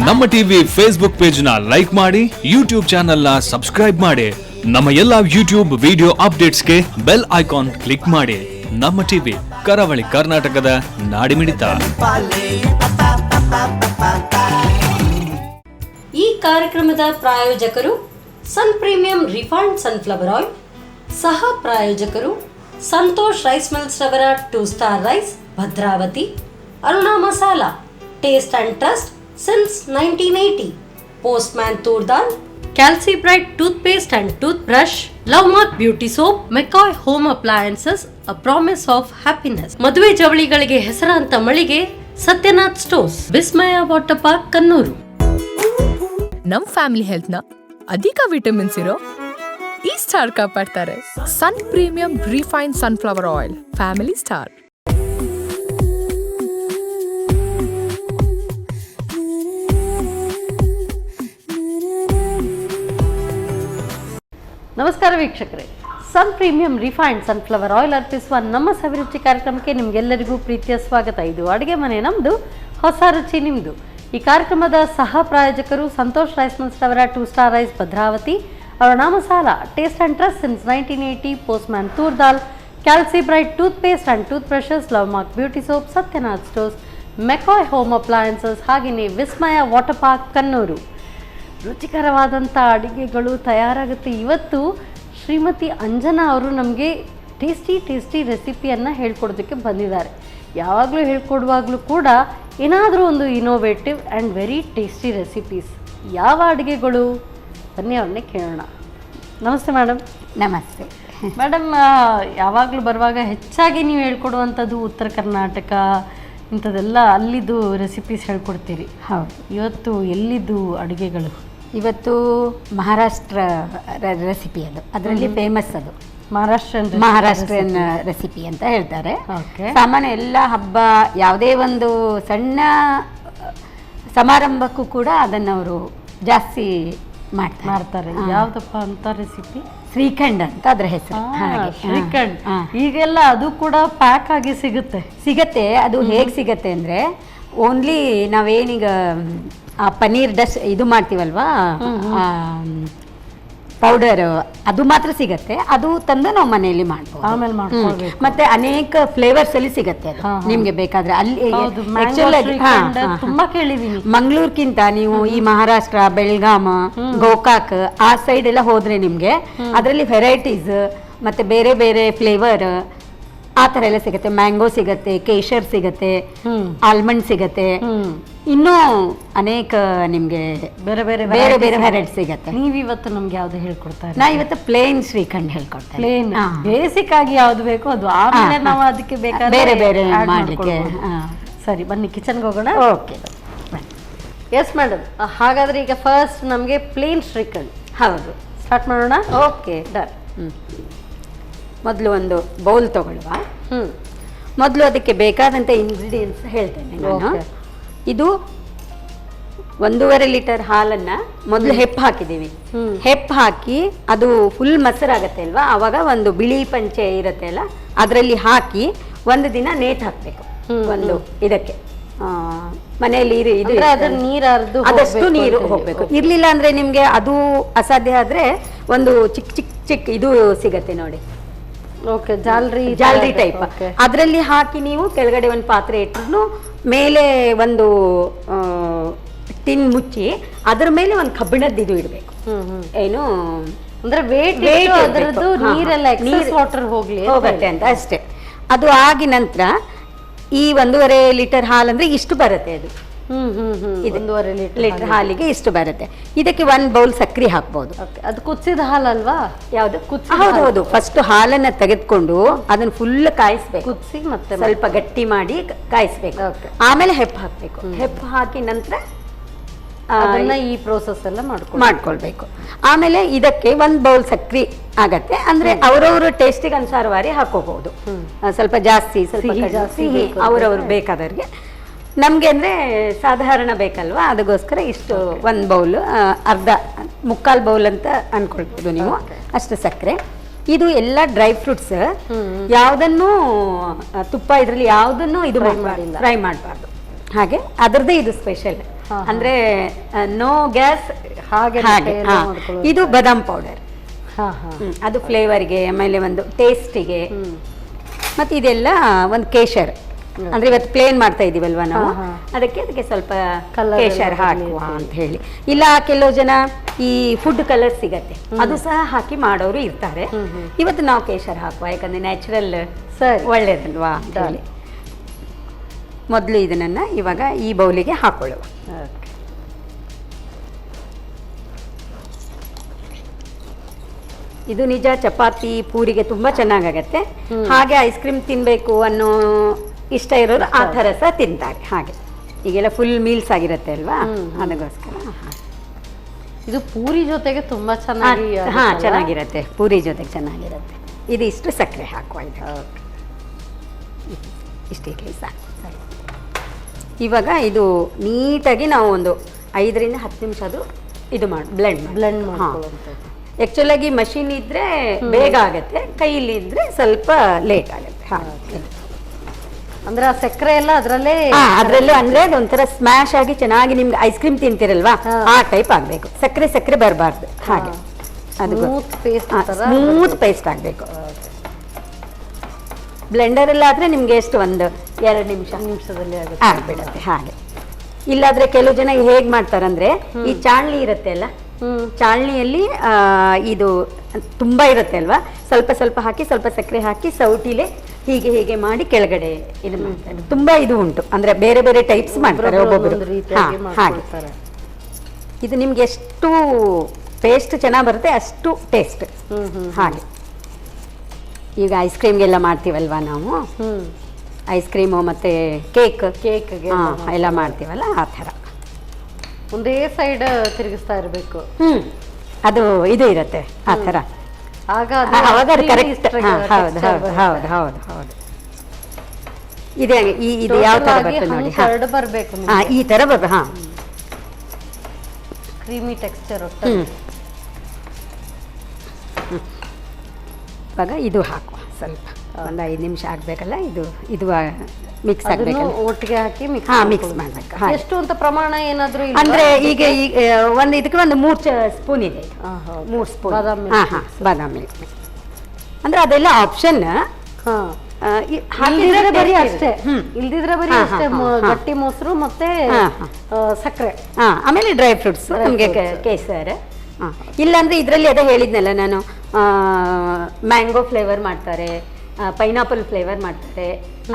ನಮ್ಮ TV Facebook page ನ like ಮಾಡಿ, ಯೂಟ್ಯೂಬ್ ಚಾನೆಲ್ ನ ಸಬ್ಸ್ಕ್ರೈಬ್ ಮಾಡಿ. ನಮ್ಮ ಎಲ್ಲಾ ಯೂಟ್ಯೂಬ್ ವಿಡಿಯೋ ಅಪ್ಡೇಟ್ಸ್ಗೆ ಬೆಲ್ ಐಕಾನ್ ಕ್ಲಿಕ್ ಮಾಡಿ. ನಮ್ಮ ಟಿವಿ ಕರಾವಳಿ ಕರ್ನಾಟಕದ ನಾಡಿಮಿಡಿತ. ಈ ಕಾರ್ಯಕ್ರಮದ ಪ್ರಾಯೋಜಕರು Sun premium refined sunflower oil, ಸಹ ಪ್ರಾಯೋಜಕರು ಸಂತೋಷ್ ರೈಸ್ ಮಿಲ್ಸ್ ರವರ 2 star rice Bhadravati, Aruna masala taste and trust since 1980, postman toor dal, calci bright tooth paste and tooth brush, love mark beauty soap, McCoy home appliances, a promise of happiness. ಮದುವೆ ಜವಳಿಗಳಿಗೆ ಹೆಸರಾಂತ ಮಳಿಗೆ Satyanath stores, Vismaya water park, Kannur. ನಮ್ family health ನ ಅಧಿಕ vitamins ಇರೋ ಈ star ಕಾಪಾಡ್ತಾರೆ. Sun premium refined sunflower oil, family star. ನಮಸ್ಕಾರ ವೀಕ್ಷಕರೇ, Sun premium refined sunflower oil ಅರ್ಪಿಸುವ ನಮ್ಮ ಸವಿರುಚಿ ಕಾರ್ಯಕ್ರಮಕ್ಕೆ ನಿಮಗೆಲ್ಲರಿಗೂ ಪ್ರೀತಿಯ ಸ್ವಾಗತ. ಇದು ಅಡುಗೆ ಮನೆ ನಮ್ಮದು, ಹೊಸ ರುಚಿ ನಿಮ್ಮದು. ಈ ಕಾರ್ಯಕ್ರಮದ ಸಹ ಪ್ರಾಯೋಜಕರು ಸಂತೋಷ್ ರೈಸ್ ಮಿಲ್ಸ್ ರವರ 2 star rice Bhadravati, Aruna masala taste and trust since 1980, postman toor dal, calci bright tooth paste and tooth brushes, love mark beauty soap, Satyanath stores, McCoy home appliances, ಹಾಗೆಯೇ ವಿಸ್ಮಯ ವಾಟರ್ ಪಾರ್ಕ್, ಕನ್ನೂರು. ರುಚಿಕರವಾದಂಥ ಅಡುಗೆಗಳು ತಯಾರಾಗುತ್ತೆ. ಇವತ್ತು ಶ್ರೀಮತಿ ಅಂಜನಾ ಅವರು ನಮಗೆ ಟೇಸ್ಟಿ ರೆಸಿಪಿಯನ್ನು ಹೇಳ್ಕೊಡೋದಕ್ಕೆ ಬಂದಿದ್ದಾರೆ. ಯಾವಾಗಲೂ ಹೇಳ್ಕೊಡುವಾಗಲೂ ಕೂಡ ಏನಾದರೂ ಒಂದು innovative and very tasty recipes. ಯಾವ ಅಡುಗೆಗಳು? ಬನ್ನಿ ಅವ್ರನ್ನೇ ಕೇಳೋಣ. ನಮಸ್ತೆ ಮೇಡಮ್. ನಮಸ್ತೆ ಮೇಡಮ್, ಯಾವಾಗಲೂ ಬರುವಾಗ ಹೆಚ್ಚಾಗಿ ನೀವು ಹೇಳ್ಕೊಡುವಂಥದ್ದು ಉತ್ತರ ಕರ್ನಾಟಕ ಇಂಥದ್ದೆಲ್ಲ ಅಲ್ಲಿದ್ದು ರೆಸಿಪೀಸ್ ಹೇಳ್ಕೊಡ್ತೀರಿ. ಹೌದು. ಇವತ್ತು ಎಲ್ಲಿದ್ದು ಅಡುಗೆಗಳು? ಇವತ್ತು ಮಹಾರಾಷ್ಟ್ರ ರೆಸಿಪಿ, ಅದರಲ್ಲಿ ಫೇಮಸ್. ಅದು ಮಹಾರಾಷ್ಟ್ರನ್ ರೆಸಿಪಿ ಅಂತ ಹೇಳ್ತಾರೆ. ಸಾಮಾನ್ಯ ಎಲ್ಲ ಹಬ್ಬ, ಯಾವುದೇ ಒಂದು ಸಣ್ಣ ಸಮಾರಂಭಕ್ಕೂ ಕೂಡ ಅದನ್ನು ಅವರು ಜಾಸ್ತಿ ಮಾಡ್ತಾರೆ. ಯಾವ್ದಪ್ಪ ಅಂತ ರೆಸಿಪಿ? ಶ್ರೀಖಂಡ್ ಅಂತ ಅದ್ರ ಹೆಸರು. ಶ್ರೀಖಂಡ್ ಈಗೆಲ್ಲ ಅದು ಕೂಡ ಪ್ಯಾಕ್ ಆಗಿ ಸಿಗುತ್ತೆ. ಅದು ಹೇಗೆ ಸಿಗತ್ತೆ ಅಂದರೆ, ಓನ್ಲಿ ನಾವೇನೀಗ ಆ ಪನ್ನೀರ್ ಇದು ಮಾಡ್ತೀವಲ್ವಾ, ಪೌಡರ್, ಅದು ಮಾತ್ರ ಸಿಗತ್ತೆ. ಅದು ತಂದು ನಾವು ಮನೆಯಲ್ಲಿ ಮಾಡ್ಬೋದು. ಆಮೇಲೆ ಮತ್ತೆ ಅನೇಕ ಫ್ಲೇವರ್ಸ್ ಅಲ್ಲಿ ಸಿಗತ್ತೆ. ಅದು ನಿಮ್ಗೆ ಬೇಕಾದ್ರೆ ಅಲ್ಲಿ ತುಂಬಾ ಕೇಳಿದೀನಿ. ಮಂಗಳೂರ್ಗಿಂತ ನೀವು ಈ ಮಹಾರಾಷ್ಟ್ರ, ಬೆಳಗಾಂ, ಗೋಕಾಕ್ ಆ ಸೈಡ್ ಎಲ್ಲ ಹೋದ್ರೆ ನಿಮ್ಗೆ ಅದರಲ್ಲಿ ವೆರೈಟೀಸ್ ಮತ್ತೆ ಬೇರೆ ಬೇರೆ ಫ್ಲೇವರ್ ಆ ತರ ಎಲ್ಲ ಸಿಗತ್ತೆ. ಮ್ಯಾಂಗೋ ಸಿಗತ್ತೆ, ಕೇಶರ್ ಸಿಗತ್ತೆ, ಆಲ್ಮಂಡ್ ಸಿಗತ್ತೆ, ಇನ್ನೂ ಅನೇಕ ನಿಮ್ಗೆ ಬೇರೆ ಬೇರೆ ವೆರೈಟಿ ಸಿಗತ್ತೆ. ನೀವ್ ಇವತ್ತು ನಮ್ಗೆ ಯಾವ್ದು ಹೇಳ್ಕೊಡ್ತಾರೆ? ನಾ ಇವತ್ತು ಪ್ಲೇನ್ ಶ್ರೀಖಂಡ್ ಹೇಳ್ಕೊಡ್ತೇನೆ. ಪ್ಲೇನ್ ಬೇಸಿಕ್ ಆಗಿ ಯಾವ್ದು ಬೇಕು ಅದು, ಆಮೇಲೆ ನಾವು ಅದಕ್ಕೆ ಬೇಕಾದ್ರೆ ಬೇರೆ ಬೇರೆ ಮಾಡ್ಲಿಕ್ಕೆ. ಸರಿ, ಬನ್ನಿ ಕಿಚನ್ಗೆ ಹೋಗೋಣ. Okay, yes madam. ಹಾಗಾದ್ರೆ ಈಗ ಫಸ್ಟ್ ನಮ್ಗೆ ಪ್ಲೇನ್ ಶ್ರೀಖಂಡ್. ಹೌದು, ಸ್ಟಾರ್ಟ್ ಮಾಡೋಣ. Okay, done. ಮೊದಲು ಒಂದು ಬೌಲ್ ತಗೊಳ್ಳುವ. ಮೊದಲು ಅದಕ್ಕೆ ಬೇಕಾದಂಥ ಇಂಗ್ರೀಡಿಯೆಂಟ್ಸ್ ಹೇಳ್ತೇನೆ ನಾನು. ಇದು 1.5 ಲೀಟರ್ ಹಾಲನ್ನು ಮೊದಲು ಹೆಪ್ಪು ಹಾಕಿದ್ದೀವಿ. ಹೆಪ್ಪು ಹಾಕಿ ಅದು ಫುಲ್ ಮೊಸರಾಗತ್ತೆ ಅಲ್ವಾ, ಆವಾಗ ಒಂದು ಬಿಳಿ ಪಂಚೆ ಇರುತ್ತೆ ಅಲ್ಲ, ಅದರಲ್ಲಿ ಹಾಕಿ ಒಂದು ದಿನ ನೇತು ಹಾಕಬೇಕು. ಒಂದು ಇದಕ್ಕೆ ಮನೆಯಲ್ಲಿ ಆದಷ್ಟು ನೀರು ಹೋಗ್ಬೇಕು. ಇರ್ಲಿಲ್ಲ ಅಂದ್ರೆ ನಿಮ್ಗೆ ಅದು ಅಸಾಧ್ಯ ಆದ್ರೆ ಒಂದು ಚಿಕ್ಕ ಇದು ಸಿಗತ್ತೆ ನೋಡಿ. ಓಕೆ, ಜಾಲ್ರಿ ಟೈಪ್. ಅದರಲ್ಲಿ ಹಾಕಿ ನೀವು ಕೆಳಗಡೆ ಒಂದು ಪಾತ್ರೆ ಇಟ್ಟರು, ಮೇಲೆ ಒಂದು ಟಿನ್ ಮುಚ್ಚಿ ಅದ್ರ ಮೇಲೆ ಒಂದು ಕಬ್ಬಿಣದ ಇದು ಇಡಬೇಕು. ಏನು ಅಂದ್ರೆ ವಾಟರ್ ಹೋಗತ್ತೆ ಅಂತ ಅಷ್ಟೇ. ಅದು ಆಗಿ ನಂತರ ಈ 1.5 ಲೀಟರ್ ಹಾಲು ಅಂದ್ರೆ ಇಷ್ಟು ಬರುತ್ತೆ. ಅದು 1.5 ಲೀಟರ್ ಹಾಲಿಗೆ ಇಷ್ಟು ಬರುತ್ತೆ. ಇದಕ್ಕೆ 1 ಬೌಲ್ ಸಕ್ಕರೆ ಹಾಕ್ಬಹುದು. ಅದು ಕುದಿಸಿದ ಹಾಲಲ್ವಾ? ಯಾವ್ದು? ಹೌದು. ಫಸ್ಟ್ ಹಾಲನ್ನ ತೆಗೆದುಕೊಂಡು ಅದನ್ನ ಫುಲ್ ಕಾಯಿಸ್ಬೇಕು. ಕುದಿಸಿ ಮತ್ತೆ ಸ್ವಲ್ಪ ಗಟ್ಟಿ ಮಾಡಿ ಕಾಯಿಸ್ಬೇಕು. ಆಮೇಲೆ ಹೆಪ್ಪು ಹಾಕ್ಬೇಕು. ಹೆಪ್ಪು ಹಾಕಿ ನಂತರ ಈ ಪ್ರೋಸೆಸ್ ಎಲ್ಲ ಮಾಡ್ಕೊಳ್ಬೇಕು. ಆಮೇಲೆ ಇದಕ್ಕೆ 1 ಬೌಲ್ ಸಕ್ಕರೆ ಆಗತ್ತೆ. ಅಂದ್ರೆ ಅವರವರು ಟೇಸ್ಟಿಗೆ ಅನುಸಾರವಾಗಿ ಹಾಕೋಬಹುದು. ಸ್ವಲ್ಪ ಜಾಸ್ತಿ, ಸ್ವಲ್ಪ ಸಿಹಿ ಅವರವರು ಬೇಕಾದವ್ರಿಗೆ. ನಮ್ಗೆ ಅಂದ್ರೆ ಸಾಧಾರಣ ಬೇಕಲ್ವಾ, ಅದಕ್ಕೋಸ್ಕರ ಇಷ್ಟು 1 ಬೌಲ್, ಮುಕ್ಕಾಲ್ ಬೌಲ್ ಅಂತ ಅನ್ಕೊಳ್ಬೋದು ನೀವು, ಅಷ್ಟು ಸಕ್ಕರೆ. ಇದು ಎಲ್ಲ ಡ್ರೈ ಫ್ರೂಟ್ಸ್, ಯಾವುದನ್ನು ತುಪ್ಪ ಇದರಲ್ಲಿ ಯಾವುದನ್ನು ಇದು ಫ್ರೈ ಮಾಡಬಾರ್ದು. ಹಾಗೆ ಅದರದ್ದೇ ಇದು ಸ್ಪೆಷಲ್. ಅಂದ್ರೆ ನೋ ಗ್ಯಾಸ್. ಹಾಗೆ ಇದು ಬಾದಾಮ್ ಪೌಡರ್, ಅದು ಫ್ಲೇವರ್ಗೆ, ಆಮೇಲೆ ಒಂದು ಟೇಸ್ಟಿಗೆ. ಮತ್ತೆ ಇದೆಲ್ಲ ಒಂದು ಕೇಶರ್, ಅಂದ್ರೆ ಇವತ್ತು ಪ್ಲೇನ್ ಮಾಡ್ತಾ ಇದೀವಲ್ವಾ ನಾವು, ಅದಕ್ಕೆ ಸ್ವಲ್ಪ ಕೇಶರ್ ಹಾಕುವ ಅಂತ ಹೇಳಿ. ಇಲ್ಲ ಕೆಲವು ಜನ ಈ ಫುಡ್ ಕಲರ್ ಸಿಗತ್ತೆ, ಅದು ಸಹ ಹಾಕಿ ಮಾಡೋರು ಇರ್ತಾರೆ. ಇವತ್ತು ನಾವು ಕೇಶರ್ ಹಾಕುವ, ಯಾಕಂದ್ರೆ ನ್ಯಾಚುರಲ್ ಒಳ್ಳೇದಲ್ವಾ ಅಂತ ಹೇಳಿ. ಮೊದಲು ಇದನ್ನ ಇವಾಗ ಈ ಬೌಲಿಗೆ ಹಾಕೊಳ್ಳುವ. ಇದು ನಿಜ ಚಪಾತಿ ಪೂರಿಗೆ ತುಂಬಾ ಚೆನ್ನಾಗತ್ತೆ. ಹಾಗೆ ಐಸ್ ಕ್ರೀಮ್ ತಿನ್ಬೇಕು ಅನ್ನೋ ಇಷ್ಟ ಇರೋರು ಆ ಥರ ಸಹ ತಿಂತಾರೆ. ಹಾಗೆ ಈಗೆಲ್ಲ ಫುಲ್ ಮೀಲ್ಸ್ ಆಗಿರುತ್ತೆ ಅಲ್ವಾ, ಅದಕ್ಕೋಸ್ಕರ. ಇದು ಪೂರಿ ಜೊತೆಗೆ ತುಂಬಾ ಚೆನ್ನಾಗಿ ಚೆನ್ನಾಗಿರುತ್ತೆ, ಪೂರಿ ಜೊತೆಗೆ ಚೆನ್ನಾಗಿರುತ್ತೆ. ಇದು ಇಷ್ಟು ಸಕ್ಕರೆ ಹಾಕುವ, ಇಷ್ಟಿರಲಿ ಸಾಕು. ಇವಾಗ ಇದು ನೀಟಾಗಿ ನಾವು ಒಂದು 5 ರಿಂದ 10 ನಿಮಿಷ ಅದು ಇದು ಬ್ಲೆಂಡ್ ಮಾಡ್ಕೊಳ್ಳುವಂಥದ್ದು. ಆಕ್ಚುಲ್ ಆಗಿ ಮಷೀನ್ ಇದ್ರೆ ಬೇಗ ಆಗತ್ತೆ, ಕೈಯಲ್ಲಿ ಇದ್ರೆ ಸ್ವಲ್ಪ ಲೇಟ್ ಆಗುತ್ತೆ. ಅಂದ್ರೆ ಆ ಸಕ್ಕರೆ ಎಲ್ಲ ಅದರಲ್ಲೇ ಅಂದ್ರೆ ಅದೊಂಥರ ಸ್ಮ್ಯಾಶ್ ಆಗಿ ಚೆನ್ನಾಗಿ ನಿಮ್ಗೆ ಐಸ್ ಕ್ರೀಮ್ ತಿಂತಿರಲ್ವಾ, ಆ ಟೈಪ್ ಆಗ್ಬೇಕು. ಸಕ್ಕರೆ ಬರಬಾರ್ದು. ಹಾಗೆ ಅದು ಸ್ಮೂತ್ ಪೇಸ್ಟ್ ಆಗ್ಬೇಕು. ಬ್ಲೆಂಡರ್ ಎಲ್ಲ ಆದ್ರೆ ನಿಮ್ಗೆ ಎಷ್ಟು ಒಂದು 2 ನಿಮಿಷದಲ್ಲಿ ಆಗ್ಬಿಡುತ್ತೆ. ಹಾಗೆ ಇಲ್ಲಾದ್ರೆ ಕೆಲವು ಜನ ಹೇಗ್ ಮಾಡ್ತಾರಂದ್ರೆ, ಈ ಚಾಳ್ನಿ ಇರುತ್ತೆ ಅಲ್ಲ, ಚಾಳ್ನಿಯಲ್ಲಿ ಇದು ತುಂಬಾ ಇರುತ್ತೆ ಅಲ್ವಾ, ಸ್ವಲ್ಪ ಹಾಕಿ ಸ್ವಲ್ಪ ಸಕ್ಕರೆ ಹಾಕಿ ಸೌಟಿಲೆ ಹೀಗೆ ಮಾಡಿ ಕೆಳಗಡೆ ಇದು ಮಾಡ್ತಾರೆ. ತುಂಬಾ ಇದು ಉಂಟು, ಅಂದ್ರೆ ಬೇರೆ ಬೇರೆ ಟೈಪ್ಸ್ ಮಾಡ್ತಾರೆ ಒಬ್ಬೊಬ್ಬರು. ಹಾಗೆ ಇದು ನಿಮ್ಗೆ ಎಷ್ಟು ಪೇಸ್ಟ್ ಚೆನ್ನಾಗಿ ಬರುತ್ತೆ ಅಷ್ಟು ಟೇಸ್ಟ್. ಹಾಗೆ ಈಗ ಐಸ್ ಕ್ರೀಮ್ಗೆಲ್ಲ ಮಾಡ್ತೀವಲ್ವಾ ನಾವು, ಐಸ್ ಕ್ರೀಮು ಮತ್ತೆ ಕೇಕ್ ಎಲ್ಲ ಮಾಡ್ತೀವಲ್ಲ, ಆ ಥರ ಒಂದೇ ಸೈಡ್ ತಿರುಗಿಸ್ತಾ ಇರಬೇಕು. ಅದು ಇದು ಇರುತ್ತೆ ಆ ಥರ. ಅವಾಗ ಕರೆಕ್ಟ್. ಹೌದು. ಇದೆ ಇದು ಯಾವ ಥರ ಬರ್ತದೆ ನೋಡಿ, ಬರಬೇಕು ಈ ಥರ ಬರ್ಬೇಕು. Creamy texture. ಇವಾಗ ಇದು ಹಾಕುವ, ಸ್ವಲ್ಪ ಒಂದು 5 ನಿಮಿಷ ಆಗ್ಬೇಕಲ್ಲ. ಇದು ಮಿಕ್ಸ್ ಆಗಬೇಕಲ್ಲ, ಒಟ್ಟಿಗೆ ಹಾಕಿ ಮಿಕ್ಸ್ ಮಾಡ್ಬೇಕು. ಎಷ್ಟು ಅಂತ ಪ್ರಮಾಣ ಏನಾದ್ರು ಅಂದ್ರೆ ಈಗ ಒಂದು ಇದಕ್ಕೆ ಒಂದು 3 ಸ್ಪೂನ್ ಇದೆ, 3 ಸ್ಪೂನ್ ಬಾದಾಮಿ. ಅಂದ್ರೆ ಅದೆಲ್ಲ ಆಪ್ಷನ್. ಇಲ್ದಿದ್ರೆ ಬರೀ ಅಷ್ಟೇ, ಗಟ್ಟಿ ಮೊಸರು ಮತ್ತೆ ಸಕ್ಕರೆ, ಆಮೇಲೆ ಡ್ರೈ ಫ್ರೂಟ್ಸ್, ನಮಗೆ ಕೇಸರ್. ಇಲ್ಲಾಂದ್ರೆ ಇದರಲ್ಲಿ ಅದೇ ಹೇಳಿದ್ನಲ್ಲ ನಾನು, ಮ್ಯಾಂಗೋ ಫ್ಲೇವರ್ ಮಾಡ್ತಾರೆ, ಪೈನಾಪಲ್ ಫ್ಲೇವರ್ ಮಾಡ್ತಾರೆ,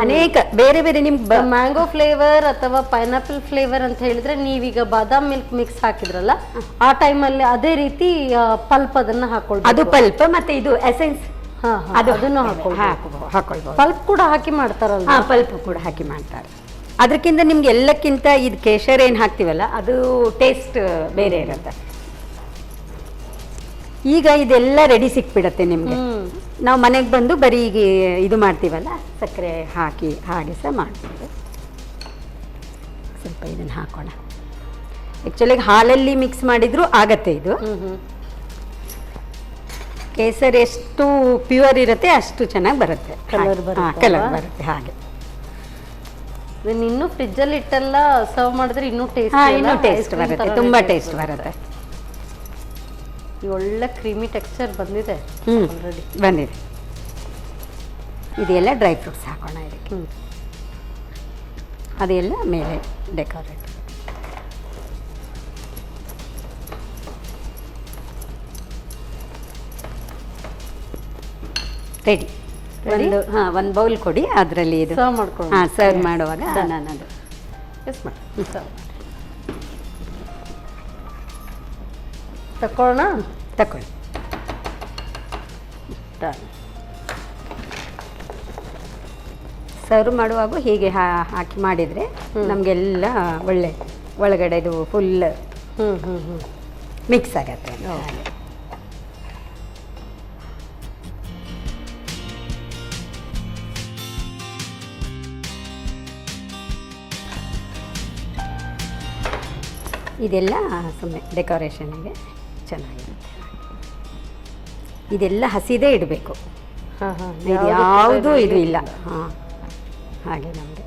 ಅನೇಕ ಬೇರೆ ಬೇರೆ. ನಿಮ್ಗೆ ಮ್ಯಾಂಗೋ ಫ್ಲೇವರ್ ಅಥವಾ ಪೈನಾಪಲ್ ಫ್ಲೇವರ್ ಅಂತ ಹೇಳಿದ್ರೆ, ನೀವೀಗ ಬಾದಾಮ್ ಮಿಲ್ಕ್ ಮಿಕ್ಸ್ ಹಾಕಿದ್ರಲ್ಲ, ಆ ಟೈಮಲ್ಲಿ ಅದೇ ರೀತಿ ಪಲ್ಪ್ ಅದನ್ನ ಹಾಕೊಳ್ಬೋದು. ಅದು ಪಲ್ಪ್, ಮತ್ತೆ ಇದು ಎಸೆನ್ಸ್ ಅದನ್ನು ಹಾಕೊಳ್ಬೋದು. ಪಲ್ಪ್ ಕೂಡ ಹಾಕಿ ಮಾಡ್ತಾರಲ್ಲ, ಪಲ್ಪ್ ಕೂಡ ಹಾಕಿ ಮಾಡ್ತಾರೆ. ಅದಕ್ಕಿಂತ ನಿಮ್ಗೆ ಎಲ್ಲಕ್ಕಿಂತ ಇದು ಕೇಶರ್ ಏನ್ ಹಾಕ್ತಿವಲ್ಲ, ಅದು ಟೇಸ್ಟ್ ಬೇರೆ ಇರುತ್ತೆ. ಈಗ ಇದೆಲ್ಲ ರೆಡಿ ಸಿಕ್ಬಿಡತ್ತೆ ನಿಮ್ಗೆ. ನಾವು ಮನೆಗೆ ಬಂದು ಬರೀ ಈಗ ಇದು ಮಾಡ್ತೀವಲ್ಲ, ಸಕ್ಕರೆ ಹಾಕಿ ಹಾಗೆ ಸಹ ಮಾಡ್ಬೋದು. ಸ್ವಲ್ಪ ಇದನ್ನು ಹಾಕೋಣ. ಆ್ಯಕ್ಚುಲಿ ಹಾಲಲ್ಲಿ ಮಿಕ್ಸ್ ಮಾಡಿದ್ರು ಆಗತ್ತೆ ಇದು. ಕೇಸರಿ ಎಷ್ಟು ಪ್ಯೂರ್ ಇರುತ್ತೆ ಅಷ್ಟು ಚೆನ್ನಾಗಿ ಬರುತ್ತೆ, ಕಲರ್ ಬರುತ್ತೆ. ಹಾಗೆ ಇನ್ನು ಫ್ರಿಜ್ಜಲ್ಲಿ ಇಟ್ಟೆಲ್ಲ ಸರ್ವ್ ಮಾಡಿದ್ರೆ ಇನ್ನೂ ಟೇಸ್ಟ್ ಬರುತ್ತೆ, ತುಂಬಾ ಟೇಸ್ಟ್ ಬರುತ್ತೆ. ಒಳ್ಳೆ ಕ್ರೀಮಿ ಟೆಕ್ಸ್ಚರ್ ಬಂದಿದೆ. ಬಂದಿದೆ. ಇದೆಲ್ಲ ಡ್ರೈ ಫ್ರೂಟ್ಸ್ ಹಾಕೋಣ ಇದಕ್ಕೆ. ಅದೆಲ್ಲ ಮೇಲೆ ಡೆಕೋರೇಟ್. ರೆಡಿ. ಒಂದು ಬೌಲ್ ಕೊಡಿ, ಅದರಲ್ಲಿ ಇದು ಸರ್ವ್ ಮಾಡುವಾಗ ನಾನು ಅದು ತಕೊಳ್ಳಿ. ಸರ್ವ್ ಮಾಡುವಾಗ ಹೀಗೆ ಹಾಕಿ ಮಾಡಿದರೆ ನಮಗೆಲ್ಲ ಒಳ್ಳೆ ಒಳಗಡೆ ಇದು ಫುಲ್ ಮಿಕ್ಸ್ ಆಗತ್ತೆ. ಇದೆಲ್ಲ ಸುಮ್ಮನೆ ಡೆಕೋರೇಷನ್ಗೆ ಚೆನ್ನಾಗಿರುತ್ತೆ. ಇದೆಲ್ಲ ಹಸಿದೇ ಇಡಬೇಕು, ಯಾವುದು ಇದು ಇಲ್ಲ. ಹಾಗೆ ನಮಗೆ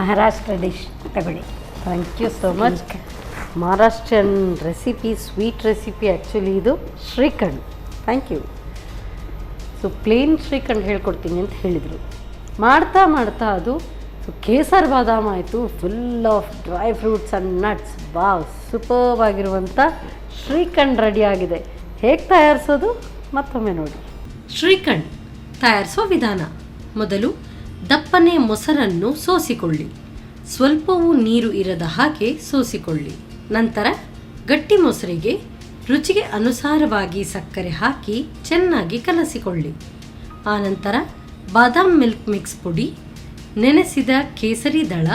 ಮಹಾರಾಷ್ಟ್ರ ಡಿಶ್ ತಗೊಳ್ಳಿ. Thank you so much. Maharashtrian recipe, sweet recipe actually ಇದು shrikhand. Thank you. So plain shrikhand ಹೇಳ್ಕೊಡ್ತೀನಿ ಅಂತ ಹೇಳಿದರು. ಮಾಡ್ತಾ ಮಾಡ್ತಾ ಅದು ಕೇಸರ್ ಬಾದಾಮ್ ಆಯಿತು, full of dry fruits and nuts. Wow, superb ಆಗಿರುವಂಥ ಶ್ರೀಖಂಡ್ ರೆಡಿ ಆಗಿದೆ. ಹೇಗೆ ತಯಾರಿಸೋದು ಮತ್ತೊಮ್ಮೆ ನೋಡಿ. ಶ್ರೀಖಂಡ್ ತಯಾರಿಸೋ ವಿಧಾನ: ಮೊದಲು ದಪ್ಪನೆ ಮೊಸರನ್ನು ಸೋಸಿಕೊಳ್ಳಿ. ಸ್ವಲ್ಪವೂ ನೀರು ಇರದ ಹಾಗೆ ಸೋಸಿಕೊಳ್ಳಿ. ನಂತರ ಗಟ್ಟಿ ಮೊಸರಿಗೆ ರುಚಿಗೆ ಅನುಸಾರವಾಗಿ ಸಕ್ಕರೆ ಹಾಕಿ ಚೆನ್ನಾಗಿ ಕಲಸಿಕೊಳ್ಳಿ. ಆನಂತರ ಬಾದಾಮ್ ಮಿಲ್ಕ್ ಮಿಕ್ಸ್ ಪುಡಿ, ನೆನೆಸಿದ ಕೇಸರಿ ದಳ,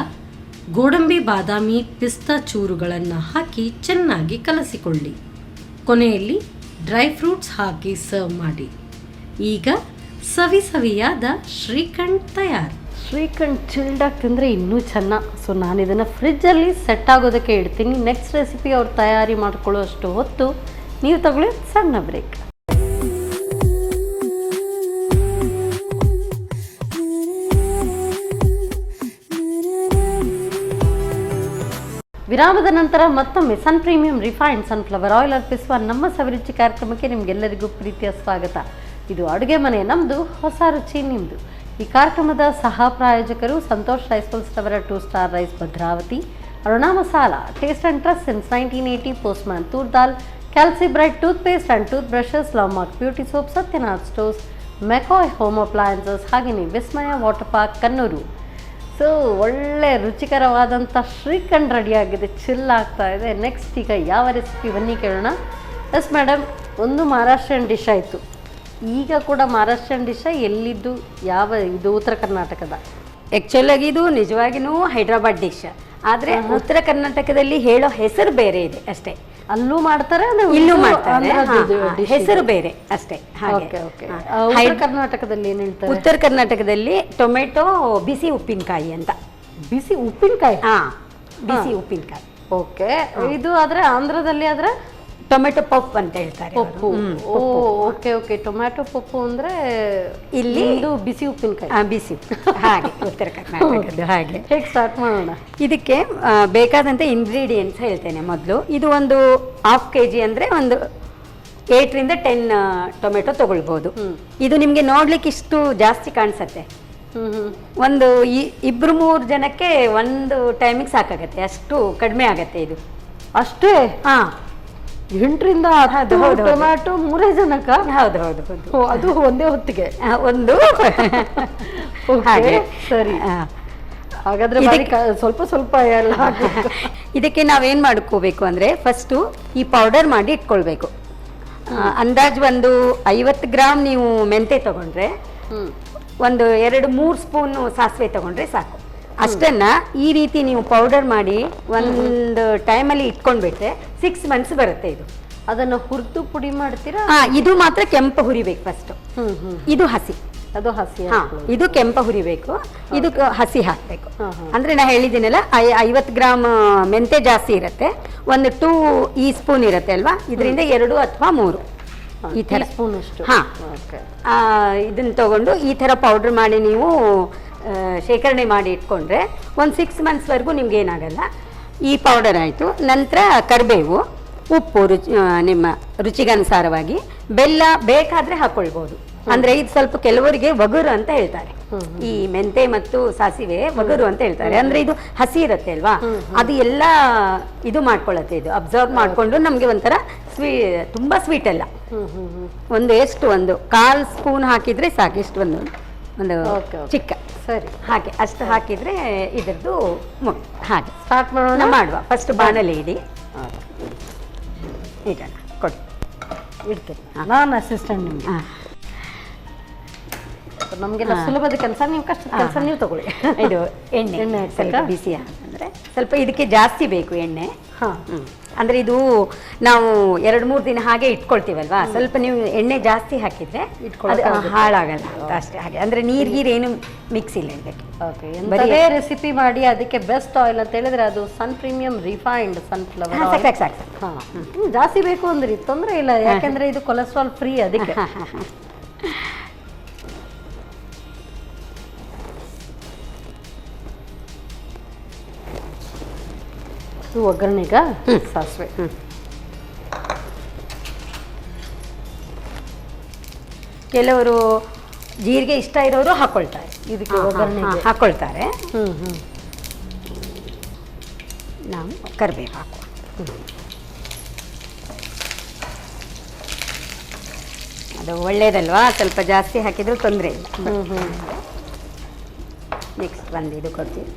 ಗೋಡಂಬಿ, ಬಾದಾಮಿ, ಪಿಸ್ತಾ ಚೂರುಗಳನ್ನು ಹಾಕಿ ಚೆನ್ನಾಗಿ ಕಲಸಿಕೊಳ್ಳಿ. ಕೊನೆಯಲ್ಲಿ ಡ್ರೈ ಫ್ರೂಟ್ಸ್ ಹಾಕಿ ಸರ್ವ್ ಮಾಡಿ. ಈಗ ಸವಿಯಾದ ಶ್ರೀಖಂಡ್ ತಯಾರು. ಶ್ರೀಖಂಡ್ ಚಿಲ್ಡಾಗಿ ತಿಂದರೆ ಇನ್ನೂ ಚೆನ್ನ. ಸೊ ನಾನು ಇದನ್ನು ಫ್ರಿಜ್ಜಲ್ಲಿ ಸೆಟ್ ಆಗೋದಕ್ಕೆ ಇಡ್ತೀನಿ. ನೆಕ್ಸ್ಟ್ ರೆಸಿಪಿ ಅವ್ರು ತಯಾರಿ ಮಾಡ್ಕೊಳ್ಳೋ ಅಷ್ಟು ಹೊತ್ತು ನೀವು ತಗೊಳ್ಳಿ ಸಣ್ಣ ಬ್ರೇಕ್. ವಿರಾಮದ ನಂತರ ಮತ್ತೊಮ್ಮೆ ಸನ್ ಪ್ರೀಮಿಯಂ ರಿಫೈನ್ಡ್ ಸನ್ಫ್ಲವರ್ ಆಯಿಲ್ ಅರ್ಪಿಸುವ ನಮ್ಮ ಸವಿರುಚಿ ಕಾರ್ಯಕ್ರಮಕ್ಕೆ ನಿಮಗೆಲ್ಲರಿಗೂ ಪ್ರೀತಿಯ ಸ್ವಾಗತ. ಇದು ಅಡುಗೆ ಮನೆ ನಮ್ಮದು, ಹೊಸ ರುಚಿ ನಿಮ್ಮದು. ಈ ಕಾರ್ಯಕ್ರಮದ ಸಹ ಪ್ರಾಯೋಜಕರು ಸಂತೋಷ್ ರೈಸ್ ಪಲ್ಸ್ ಅವರ 2 star rice Bhadravati, Aruna masala, taste and trust since 1980, postman toor dal, calci bright tooth paste and tooth brushes, love mark beauty soap, Satyanath stores, McCoy home appliances, ಹಾಗೆಯೇ Vismaya water park Kannur. So ಒಳ್ಳೆ ರುಚಿಕರವಾದಂಥ ಶ್ರೀಖಂಡ್ ರೆಡಿಯಾಗಿದೆ, ಚಿಲ್ ಆಗ್ತಾ ಇದೆ. ನೆಕ್ಸ್ಟ್ ಈಗ ಯಾವ ರೆಸಿಪಿ ಬನ್ನಿ ಕೇಳೋಣ. ಎಸ್ ಮೇಡಮ್, ಒಂದು ಮಹಾರಾಷ್ಟ್ರನ್ ಡಿಶ್ ಆಯಿತು, ಈಗ ಕೂಡ ಮಹಾರಾಷ್ಟ್ರನ್ ಡಿಶ್ ಎಲ್ಲಿದ್ದು? ಯಾವ ಇದು? ಉತ್ತರ ಕರ್ನಾಟಕದ. ಆ್ಯಕ್ಚುಲಾಗಿ ಇದು ನಿಜವಾಗಿಯೂ ಹೈದ್ರಾಬಾದ್ ಡಿಶ್, ಆದರೆ ಉತ್ತರ ಕರ್ನಾಟಕದಲ್ಲಿ ಹೇಳೋ ಹೆಸರು ಬೇರೆ ಇದೆ ಅಷ್ಟೇ. ಅಲ್ಲೂ ಮಾಡ್ತಾರೆ, ಇಲ್ಲೂ ಮಾಡ್ತಾರೆ, ಹೆಸರು ಬೇರೆ ಅಷ್ಟೇ. ಉತ್ತರ ಕರ್ನಾಟಕದಲ್ಲಿ ಏನು ಹೇಳ್ತಾರೆ? ಉತ್ತರ ಕರ್ನಾಟಕದಲ್ಲಿ ಟೊಮೆಟೊ ಬಿಸಿ ಉಪ್ಪಿನಕಾಯಿ ಅಂತ. ಬಿಸಿ ಉಪ್ಪಿನಕಾಯಿ? ಬಿಸಿ ಉಪ್ಪಿನಕಾಯಿ. ಓಕೆ. ಇದು ಆದ್ರೆ ಆಂಧ್ರದಲ್ಲಿ ಆದ್ರೆ ಟೊಮೆಟೊ ಪಪ್ಪು ಅಂತ ಹೇಳ್ತಾರೆ. Pappu. Okay okay. Tomato Pappu ಅಂದ್ರೆ ಇಲ್ಲಿ ಬಿಸಿ ಉಪ್ಪಿನಕಾಯಿ. ಬಿಸಿ ಹಾಗೆ ಉತ್ತರ ಕರ್ನಾಟಕದ್ದು. ಹಾಗೆ ಹೇಗೆ ಸ್ಟಾರ್ಟ್ ಮಾಡೋಣ? ಇದಕ್ಕೆ ಬೇಕಾದಂಥ ಇಂಗ್ರೀಡಿಯೆಂಟ್ಸ್ ಹೇಳ್ತೇನೆ ಮೊದಲು. ಇದು ಒಂದು 1/2 kg ಅಂದರೆ ಒಂದು 8 ರಿಂದ 10 ಟೊಮೆಟೊ ತಗೊಳ್ಬೋದು. ಇದು ನಿಮಗೆ ನೋಡ್ಲಿಕ್ಕೆ ಇಷ್ಟು ಜಾಸ್ತಿ ಕಾಣಿಸುತ್ತೆ. ಒಂದು 2-3 ಜನಕ್ಕೆ ಒಂದು ಟೈಮಿಗೆ ಸಾಕಾಗತ್ತೆ, ಅಷ್ಟು ಕಡಿಮೆ ಆಗತ್ತೆ ಇದು. ಅಷ್ಟೇ? 8 ರಿಂದ 10 ಟೊಮ್ಯಾಟೊ 3 ಜನಕ್ಕ? ಹೌದು. ಅದು ಒಂದೇ ಹೊತ್ತಿಗೆ ಒಂದು ಹಾಗೆ. ಸರಿ, ಹಾಗಾದ್ರೆ ಸ್ವಲ್ಪ ಸ್ವಲ್ಪ ಎಲ್ಲ. ಇದಕ್ಕೆ ನಾವೇನ್ ಮಾಡ್ಕೋಬೇಕು ಅಂದ್ರೆ ಫಸ್ಟು ಈ ಪೌಡರ್ ಮಾಡಿ ಇಟ್ಕೊಳ್ಬೇಕು. ಅಂದಾಜು ಒಂದು 50 ಗ್ರಾಮ್ ನೀವು ಮೆಂತೆ ತಗೊಂಡ್ರೆ, ಒಂದು 2-3 ಸ್ಪೂನ್ ಸಾಸಿವೆ ತಗೊಂಡ್ರೆ ಸಾಕು. ಅಷ್ಟನ್ನ ಈ ರೀತಿ ನೀವು ಪೌಡರ್ ಮಾಡಿ ಒಂದು ಟೈಮಲ್ಲಿ ಇಟ್ಕೊಂಡ್ಬಿಟ್ರೆ 6 ಮಂತ್ಸ್ ಬರುತ್ತೆ ಇದು. ಅದನ್ನು ಹುರಿದು ಪುಡಿ ಮಾಡ್ತೀರಾ? ಇದು ಮಾತ್ರ ಕೆಂಪು ಹುರಿಬೇಕು ಫಸ್ಟ್. ಇದು ಹಸಿ, ಅದು ಹಸಿ. ಇದು ಕೆಂಪ ಹುರಿಬೇಕು, ಇದು ಹಸಿ ಹಾಕ್ಬೇಕು. ಅಂದ್ರೆ ನಾ ಹೇಳಿದ್ದೀನಲ್ಲ, 50 ಗ್ರಾಮ್ ಮೆಂತೆ ಜಾಸ್ತಿ ಇರುತ್ತೆ, ಒಂದು 2 ಈ ಸ್ಪೂನ್ ಇರುತ್ತೆ ಅಲ್ವಾ, ಇದರಿಂದ 2 ಅಥವಾ 3 ಈ ತರ ಸ್ಪೂನ್ ಅಷ್ಟು. ಇದನ್ನ ತಗೊಂಡು ಈ ತರ ಪೌಡರ್ ಮಾಡಿ ನೀವು ಶೇಖರಣೆ ಮಾಡಿ ಇಟ್ಕೊಂಡ್ರೆ ಒಂದು 6 ಮಂತ್ಸ್ವರೆಗೂ ನಿಮ್ಗೆ ಏನಾಗಲ್ಲ. ಈ ಪೌಡರ್ ಆಯಿತು. ನಂತರ ಕರಿಬೇವು, ಉಪ್ಪು ನಿಮ್ಮ ರುಚಿಗನುಸಾರವಾಗಿ, ಬೆಲ್ಲ ಬೇಕಾದರೆ ಹಾಕ್ಕೊಳ್ಬೋದು. ಅಂದರೆ ಇದು ಸ್ವಲ್ಪ ಕೆಲವರಿಗೆ ಒಗರು ಅಂತ ಹೇಳ್ತಾರೆ. ಈ ಮೆಂತೆ ಮತ್ತು ಸಾಸಿವೆ ಒಗರು ಅಂತ ಹೇಳ್ತಾರೆ. ಅಂದರೆ ಇದು ಹಸಿ ಇರುತ್ತೆ ಅಲ್ವಾ, ಅದು ಎಲ್ಲ ಇದು ಮಾಡ್ಕೊಳ್ಳುತ್ತೆ, ಇದು ಅಬ್ಸರ್ವ್ ಮಾಡಿಕೊಂಡು ನಮಗೆ ಒಂಥರ ತುಂಬ ಸ್ವೀಟ್ ಅಲ್ಲ. ಒಂದು 1/4 ಸ್ಪೂನ್ ಹಾಕಿದರೆ ಸಾಕು. ಇಷ್ಟು ಒಂದು ಚಿಕ್ಕ, ಸರಿ, ಹಾಗೆ ಅಷ್ಟು ಹಾಕಿದರೆ ಇದರದ್ದು ಹಾಗೆ ಸ್ಟಾರ್ಟ್ ಮಾಡುವ. ಫಸ್ಟ್ ಬಾಣಲೆ ಇಡಿ, ಇಡೋಣ, ಕೊಡಿ, ಇಡ್ತೀನಿ ನಾನು ಅಸಿಸ್ಟೆಂಟ್ ನಿಮ್ಗೆ. ನಮಗೆಲ್ಲ ಸುಲಭದ ಕೆಲಸ, ನೀವು ಕಷ್ಟದ ಕೆಲಸ ನೀವು ತಗೊಳ್ಳಿ. ಇದು ಎಣ್ಣೆ ಸ್ವಲ್ಪ ಬಿಸಿ ಅಂದರೆ ಸ್ವಲ್ಪ ಇದಕ್ಕೆ ಜಾಸ್ತಿ ಬೇಕು ಎಣ್ಣೆ. ಅಂದರೆ ಇದು ನಾವು 2-3 ದಿನ ಹಾಗೆ ಇಟ್ಕೊಳ್ತೀವಲ್ವಾ, ಸ್ವಲ್ಪ ನೀವು ಎಣ್ಣೆ ಜಾಸ್ತಿ ಹಾಕಿದರೆ ಹಾಳಾಗಲ್ಲ ಅಂತ ಅಷ್ಟೇ. ಹಾಗೆ ಅಂದರೆ ನೀರು ಏನು ಮಿಕ್ಸ್ ಇಲ್ಲ ಇದಕ್ಕೆ. ಬರೀ ರೆಸಿಪಿ ಮಾಡಿ ಅದಕ್ಕೆ ಬೆಸ್ಟ್ ಆಯಿಲ್ ಅಂತ ಹೇಳಿದ್ರೆ ಅದು ಸನ್ ಪ್ರೀಮಿಯಂ ರಿಫೈನ್ಡ್ ಸನ್ಫ್ಲವರ್ ಆಯಿಲ್. ಸಾಕು, ಜಾಸ್ತಿ ಬೇಕು ಅಂದ್ರೆ ತೊಂದರೆ ಇಲ್ಲ, ಯಾಕೆಂದ್ರೆ ಇದು ಕೊಲೆಸ್ಟ್ರಾಲ್ ಫ್ರೀ, ಅದಕ್ಕೆ. ಇದು ಒಗ್ಗರಣೆಗ ಸಾಸಿವೆ. ಕೆಲವರು ಜೀರಿಗೆ ಇಷ್ಟ ಇರೋರು ಹಾಕೊಳ್ತಾರೆ, ಇದಕ್ಕೆ ಒಗ್ಗರಣೆಗೆ ಹಾಕೊಳ್ತಾರೆ. ಹ್ಮ್ ಹ್ಮ್. ನಾವು ಕರಿಬೇವು ಹಾಕುವ. ಅದು ಒಳ್ಳೇದಲ್ವಾ, ಸ್ವಲ್ಪ ಜಾಸ್ತಿ ಹಾಕಿದ್ರು ತೊಂದರೆ ಇಲ್ಲ. ನೆಕ್ಸ್ಟ್ ಒಂದು ಇದು ಕೊಡ್ತೀವಿ.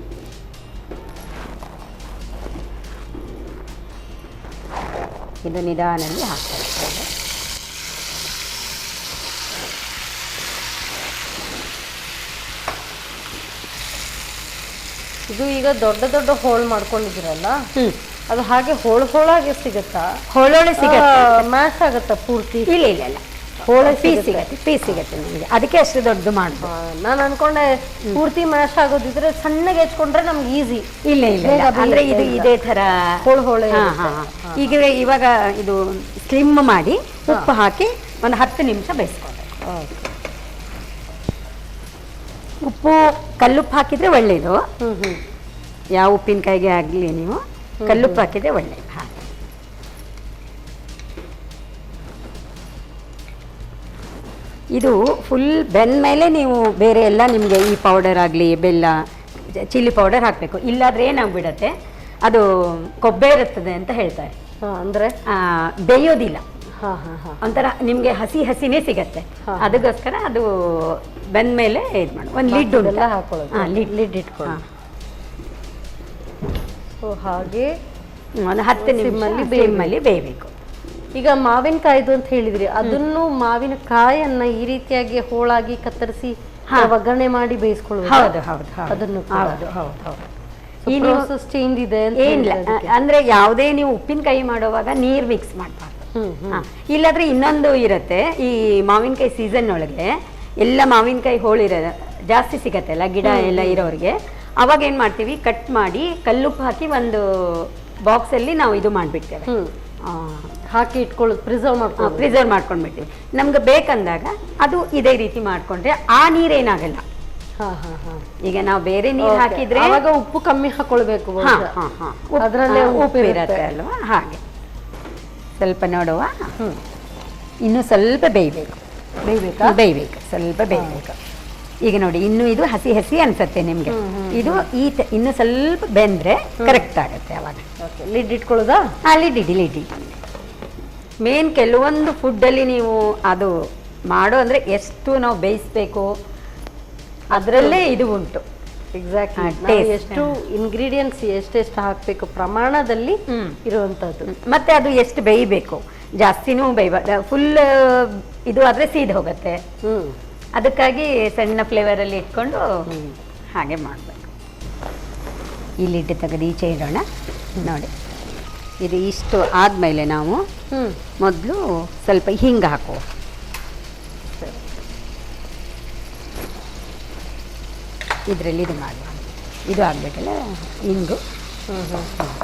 ಇದು ನಿಧಾನದಲ್ಲಿ ಹಾಕ್ತಾರೆ. ಇದು ಈಗ ದೊಡ್ಡ ದೊಡ್ಡ ಹೋಳು ಮಾಡ್ಕೊಂಡಿದ್ದೀರಲ್ಲ, ಅದು ಹಾಗೆ ಹೋಳಾಗೆ ಸಿಗುತ್ತಾ? ಹೋಳೋಳೆ ಸಿಗುತ್ತೆ, ಮ್ಯಾಶ್ ಆಗುತ್ತಾ ಪೂರ್ತಿ? ಇಲ್ಲ ಇಲ್ಲ ಇಲ್ಲ, ಹೋಳ ಪೀಸ್ ಸಿಗುತ್ತೆ ನಿಮಗೆ, ಅದಕ್ಕೆ ಅಷ್ಟು ದೊಡ್ಡದು ಮಾಡ್ಬೋದು. ನಾನು ಅನ್ಕೊಂಡೆ ಪೂರ್ತಿ ಮ್ಯಾಶ್ ಆಗೋದಿದ್ರೆ ಸಣ್ಣಗೆ ಹೆಚ್ಕೊಂಡ್ರೆ ನಮ್ಗೆ ಈಸಿ. ಇಲ್ಲ ಇಲ್ಲ ಇಲ್ಲ, ಅಂದ್ರೆ ಇದು ಇದೇ ತರ ಹೋಳೆ. ಈಗ ಇವಾಗ ಇದು ಸ್ಲಿಮ್ ಮಾಡಿ ಉಪ್ಪು ಹಾಕಿ ಒಂದು 10 ನಿಮಿಷ ಬೇಯಿಸ್ಕೊಳ್ಬೇಕು. ಉಪ್ಪು ಕಲ್ಲುಪ್ಪು ಹಾಕಿದ್ರೆ ಒಳ್ಳೇದು. ಯಾವ ಉಪ್ಪಿನಕಾಯಿಗೆ ಆಗಲಿ ನೀವು ಕಲ್ಲುಪ್ಪು ಹಾಕಿದ್ರೆ ಒಳ್ಳೇದು. ಇದು ಫುಲ್ ಬೆಂದ ಮೇಲೆ ನೀವು ಬೇರೆ ಎಲ್ಲ ನಿಮಗೆ ಈ ಪೌಡರ್ ಆಗಲಿ ಬೆಲ್ಲ ಚಿಲ್ಲಿ ಪೌಡರ್ ಹಾಕಬೇಕು. ಇಲ್ಲಾದ್ರೆ ಏನಾಗ್ಬಿಡತ್ತೆ, ಅದು ಕೊಬ್ಬೆ ಇರುತ್ತದೆ ಅಂತ ಹೇಳ್ತಾರೆ. ಅಂದರೆ ಬೇಯೋದಿಲ್ಲ, ಒಂಥರ ನಿಮಗೆ ಹಸಿನೇ ಸಿಗತ್ತೆ. ಅದಕ್ಕೋಸ್ಕರ ಅದು ಬೆಂದ ಮೇಲೆ ಇದು ಮಾಡಿ ಒಂದು ಲಿಡ್ ಉಂಟಲ್ಲ ಹಾಕೊಳ್ಳೋದು, ಲಿಡ್ ಇಟ್ಕೊಳ್ಳಿ. ಹಾಗೆ ಒಂದು 10 ನಿಮಿಷದಲ್ಲಿ ಬೇಯಬೇಕು. ಈಗ ಮಾವಿನಕಾಯ್ದು ಅಂತ ಹೇಳಿದ್ರಿ, ಅದನ್ನು ಮಾವಿನಕಾಯನ್ನ ಈ ರೀತಿಯಾಗಿ ಹೋಳಾಗಿ ಕತ್ತರಿಸಿ ಒಗ್ಗರಣೆ ಮಾಡಿ ಬೇಯಿಸ್ಕೊಳ್ಳೋದು. ಹೌದು ಹೌದು ಅದನ್ನು ಹೌದು ಹೌದು ಹೌದು. ಈ ಪ್ರೋಸೆಸ್ ಚೇಂಜ್ ಇದೆ ಏನಿಲ್ಲ, ಅಂದ್ರೆ ಯಾವುದೇ ನೀವು ಉಪ್ಪಿನಕಾಯಿ ಮಾಡುವಾಗ ನೀರು ಮಿಕ್ಸ್ ಮಾಡಬಾರ್ದು. ಇಲ್ಲಾದ್ರೆ ಇನ್ನೊಂದು ಇರುತ್ತೆ, ಈ ಮಾವಿನಕಾಯಿ ಸೀಸನ್ ಒಳಗೆ ಎಲ್ಲ ಮಾವಿನಕಾಯಿ ಹೋಳಿರೋ ಜಾಸ್ತಿ ಸಿಗತ್ತಲ್ಲ ಗಿಡ ಎಲ್ಲ ಇರೋರಿಗೆ, ಅವಾಗ ಏನು ಮಾಡ್ತೀವಿ, ಕಟ್ ಮಾಡಿ ಕಲ್ಲುಪ್ಪು ಹಾಕಿ ಒಂದು ಬಾಕ್ಸಲ್ಲಿ ನಾವು ಇದು ಮಾಡಿಬಿಡ್ತೇವೆ, ಹಾಕಿ ಇಟ್ಕೊಳ್ಳೋದು, ಪ್ರಿಸರ್ವ್ ಮಾಡ್ಕೊಂಡ್ಬಿಡ್ತೀವಿ. ನಮ್ಗೆ ಬೇಕಂದಾಗ ಅದು ಇದೇ ರೀತಿ ಮಾಡ್ಕೊಂಡ್ರೆ ಆ ನೀರೇನಾಗಲ್ಲ. ಈಗ ನಾವು ಬೇರೆ ನೀರು ಹಾಕಿದ್ರೆ ಆವಾಗ ಉಪ್ಪು ಕಮ್ಮಿ ಹಾಕೊಳ್ಬೇಕು, ಅದರಲ್ಲೇ ಉಪ್ಪು ಇರುತ್ತೆ ಅಲ್ವಾ. ಹಾಗೆ ಸ್ವಲ್ಪ ನೋಡುವ, ಇನ್ನು ಸ್ವಲ್ಪ ಬೇಯಬೇಕು, ಸ್ವಲ್ಪ ಬೇಯಬೇಕು. ಈಗ ನೋಡಿ, ಇನ್ನು ಇದು ಹಸಿ ಅನ್ಸತ್ತೆ ನಿಮ್ಗೆ, ಇದು ಇನ್ನು ಸ್ವಲ್ಪ ಬೆಂದ್ರೆ ಕರೆಕ್ಟ್ ಆಗುತ್ತೆ. ಅವಾಗ ಲಿಡ್ ಇಟ್ಕೊಳ್ಳೋದಾ? ಲಿಡ್ ಇಡಿ. ಮೇನ್ ಕೆಲವೊಂದು ಫುಡ್ಡಲ್ಲಿ ನೀವು ಅದು ಮಾಡೋ ಅಂದರೆ ಎಷ್ಟು ನಾವು ಬೇಯಿಸ್ಬೇಕು ಅದರಲ್ಲೇ ಇದು ಉಂಟು. ಎಕ್ಸಾಕ್ಟ್ಲಿ, ಎಷ್ಟು ಇಂಗ್ರೀಡಿಯೆಂಟ್ಸ್ ಎಷ್ಟೆಷ್ಟು ಹಾಕಬೇಕು ಪ್ರಮಾಣದಲ್ಲಿ ಇರುವಂಥದ್ದು. ಮತ್ತೆ ಅದು ಎಷ್ಟು ಬೇಯಬೇಕು, ಜಾಸ್ತಿನೂ ಬೇಯಬಾರ್ದು, ಫುಲ್ ಇದು ಆದರೆ ಸೀದ್ ಹೋಗುತ್ತೆ. ಅದಕ್ಕಾಗಿ ಸಣ್ಣ ಫ್ಲೇವರಲ್ಲಿ ಇಟ್ಕೊಂಡು ಹಾಗೆ ಮಾಡಬೇಕು. ಈ ಲಿಡ್ ತೆಗೆದು ಈಚೆ ಇಡೋಣ. ನೋಡಿ, ಇದು ಇಷ್ಟು ಆದಮೇಲೆ ನಾವು ಮೊದಲು ಸ್ವಲ್ಪ ಹಿಂಗೆ ಹಾಕುವ. ಇದರಲ್ಲಿ ಇದು ಮಾಡುವ, ಇದು ಆಗಬೇಕಲ್ಲ ಹಿಂಗು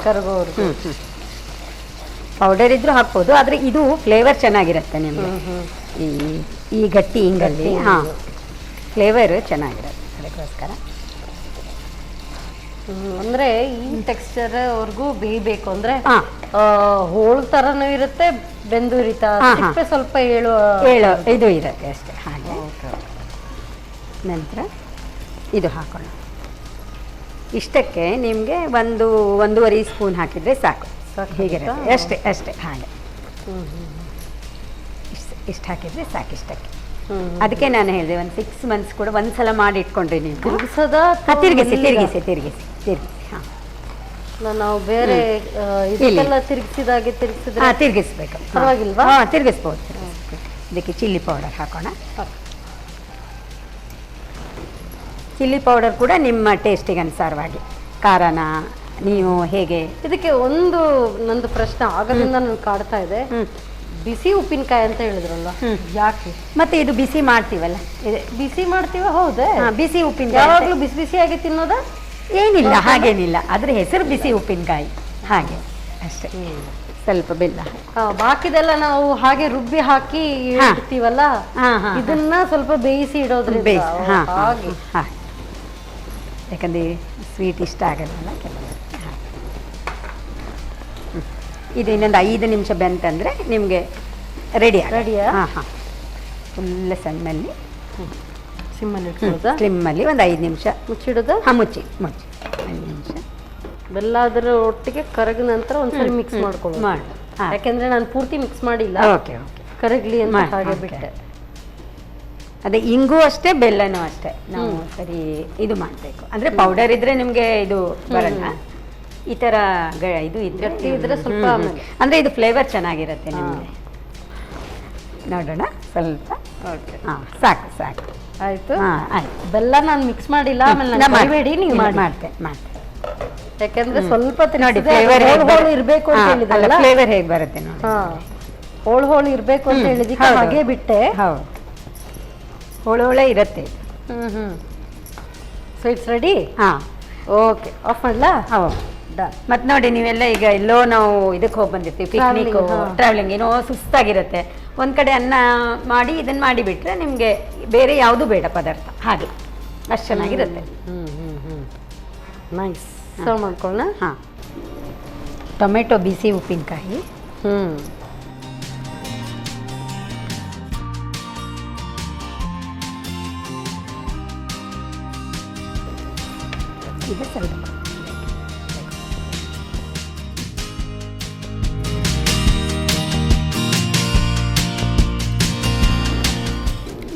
ಕರಗೋರು. ಪೌಡರ್ ಇದ್ರೂ ಹಾಕ್ಬೋದು, ಆದರೆ ಇದು ಫ್ಲೇವರ್ ಚೆನ್ನಾಗಿರುತ್ತೆ ನಿಮಗೆ. ಈ ಗಟ್ಟಿ ಹಿಂಗಲ್ಲಿ ಫ್ಲೇವರ್ ಚೆನ್ನಾಗಿರುತ್ತೆ, ಅದಕ್ಕೋಸ್ಕರ. ಅಂದ್ರೆ ಈ ಟೆಕ್ಸ್ಚರ್ ಅವ್ರಿಗೂ ಬೇಯಬೇಕು ಅಂದ್ರೆ ಹೋಳು ತರನೂ ಇರುತ್ತೆ, ಬೆಂದು ಇರುತ್ತೆ, ಸ್ವಲ್ಪ ಏಳು ಇದು ಇರುತ್ತೆ ಅಷ್ಟೇ. ಹಾಗೆ ನಂತರ ಇದು ಹಾಕೋಣ. ಇಷ್ಟಕ್ಕೆ ನಿಮಗೆ 1-1.5 ಸ್ಪೂನ್ ಹಾಕಿದರೆ ಸಾಕು, ಹೀಗಿರುತ್ತೆ ಅಷ್ಟೇ. ಹಾಗೆ ಇಷ್ಟು ಹಾಕಿದರೆ ಸಾಕು ಇಷ್ಟಕ್ಕೆ. ಅದಕ್ಕೆ ನಾನು ಹೇಳಿದೆ, ಒಂದು 6 ಮಂತ್ಸ್ ಕೂಡ ಒಂದ್ಸಲ ಮಾಡಿ ಇಟ್ಕೊಂಡ್ರಿ ನೀವು. ತಿರುಗಿಸಿ. ನಾವು ಬೇರೆ ತಿರುಗಿಸ್ಬೇಕು, ಪರವಾಗಿಲ್ವಾ? ತಿರುಗಿಸ್ಬೋದು. ಇದಕ್ಕೆ ಚಿಲ್ಲಿ ಪೌಡರ್ ಹಾಕೋಣ. ಚಿಲ್ಲಿ ಪೌಡರ್ ಕೂಡ ನಿಮ್ಮ ಟೇಸ್ಟಿಗೆ ಅನುಸಾರವಾಗಿ ಖಾರನ ನೀವು ಹೇಗೆ. ಇದಕ್ಕೆ ನಂದು ಪ್ರಶ್ನೆ ಆಗದಿಂದ ನನ್ಗೆ ಕಾಡ್ತಾ ಇದೆ, ಬಿಸಿ ಉಪ್ಪಿನಕಾಯಿ ಅಂತ ಹೇಳಿದ್ರಲ್ಲ, ಯಾಕೆ? ಮತ್ತೆ ಇದು ಬಿಸಿ ಮಾಡ್ತೀವಲ್ಲ, ಬಿಸಿ ಮಾಡ್ತೀವ? ಹೌದೇ? ಬಿಸಿ ಉಪ್ಪಿನಕಾಯಿ ಯಾವಾಗಲೂ ಬಿಸಿಯಾಗಿ ತಿನ್ನೋದ? ಏನಿಲ್ಲ, ಹಾಗೇನಿಲ್ಲ, ಅದ್ರ ಹೆಸರು ಬಿಸಿ ಉಪ್ಪಿನಕಾಯಿ, ಹಾಗೆ ಅಷ್ಟೇ. ಸ್ವಲ್ಪ ಬೆಲ್ಲ, ಬಾಕಿದೆಲ್ಲ ನಾವು ಹಾಗೆ ರುಬ್ಬಿ ಹಾಕಿ ಇಡ್ತೀವಲ್ಲ, ಇದನ್ನ ಸ್ವಲ್ಪ ಬೇಯಿಸಿ ಇಡೋದ್ರಿಂದ. ಯಾಕಂದ್ರೆ ಸ್ವೀಟ್ ಇಷ್ಟ ಆಗಲ್ಲ ಕೆಲವು. ಇದು ಇನ್ನೊಂದು 5 ನಿಮಿಷ ಬೆಂತಂದರೆ ನಿಮಗೆ ರೆಡಿಯಾ? ಹಾಂ ಹಾಂ. ಫುಲ್ ಸಣ್ಣಲ್ಲಿ ಸಿಮ್ಮಲ್ಲಿ ಇಟ್ಕೊಳ್ಳೋದಾ? ಸ್ಲಿಮ್ಮಲ್ಲಿ ಒಂದು 5 ನಿಮಿಷ ಮುಚ್ಚಿಡೋದಾ? ಹಾಂ, ಮುಚ್ಚಿ 5 ನಿಮಿಷ. ಬೆಲ್ಲ ಅದರ ಒಟ್ಟಿಗೆ ಕರಗಿದ ನಂತರ ಒಂದ್ಸರಿ ಮಿಕ್ಸ್ ಮಾಡ್ಕೊಳ್ಳೋದು. ಮಾಡಿ. ಯಾಕೆಂದರೆ ನಾನು ಪೂರ್ತಿ ಮಿಕ್ಸ್ ಮಾಡಿಲ್ಲ, ಓಕೆ ಓಕೆ, ಕರಗಲಿ ಅಂತ ಹಾಗೆ ಬಿಟ್ಟೆ. ಅದೇ ಇಂಗು ಅಷ್ಟೇ, ಬೆಲ್ಲನೂ ಅಷ್ಟೇ ನಾವು ಸರಿ ಇದು ಮಾಡಬೇಕು. ಅಂದರೆ ಪೌಡರ್ ಇದ್ದರೆ ನಿಮಗೆ ಇದು ಬರಲ್ಲ, ಈ ಥರ ಇದು ಗಟ್ಟಿ ಇದ್ರೆ ಸ್ವಲ್ಪ ಅಂದರೆ ಇದು ಫ್ಲೇವರ್ ಚೆನ್ನಾಗಿರುತ್ತೆ ನಿಮಗೆ. ನೋಡೋಣ ಸ್ವಲ್ಪ. ಓಕೆ, ಹಾಂ, ಸಾಕು ಸಾಕು, ಆಯಿತು. ಹಾಂ ಆಯ್ತು. ಬೆಲ್ಲ ನಾನು ಮಿಕ್ಸ್ ಮಾಡಿಲ್ಲ, ಆಮೇಲೆ ಮಾಡಬೇಡಿ, ನೀವು ಮಾಡ್ತೆ. ಯಾಕೆಂದ್ರೆ ಸ್ವಲ್ಪ ನೋಡಿ ಫ್ಲೇವರ್ ಹೋಳು ಇರಬೇಕು ಅಂತ ಹೇಳಿದ್ರಲ್ಲ, ಫ್ಲೇವರ್ ಹೇಗೆ ಬರುತ್ತೆ ನೋಡಿ. ಹಾಂ, ಹೋಳು ಇರಬೇಕು ಅಂತ ಹೇಳಿದಕ್ಕೆ ಹಾಗೆ ಬಿಟ್ಟೆ. ಹೌದು, ಹೋಳೆ ಇರುತ್ತೆ. So it's ready. ಹಾಂ, ಓಕೆ, ಆಫ್ ಮಾಡಲಾ? ಹೌದು. ಮತ್ತು ನೋಡಿ, ನೀವೆಲ್ಲ ಈಗ ಎಲ್ಲೋ ನಾವು ಇದಕ್ಕೆ ಹೋಗಿ ಬಂದಿರ್ತೀವಿ, ಪಿಕ್ನಿಕ್, ಟ್ರಾವೆಲಿಂಗ್, ಏನೋ ಸುಸ್ತಾಗಿರುತ್ತೆ. ಒಂದು ಕಡೆ ಅನ್ನ ಮಾಡಿ ಇದನ್ನು ಮಾಡಿಬಿಟ್ರೆ ನಿಮಗೆ ಬೇರೆ ಯಾವುದೂ ಬೇಡ ಪದಾರ್ಥ, ಹಾಗೆ ಅಷ್ಟು ಚೆನ್ನಾಗಿರುತ್ತೆ. ನೈಸ್. ಸರ್ವ್ ಮಾಡ್ಕೊಳ್ಳೋಣ. ಹಾಂ, ಟೊಮೆಟೊ ಬಿಸಿ ಉಪ್ಪಿನಕಾಯಿ. ಇದು ಸ್ವಲ್ಪ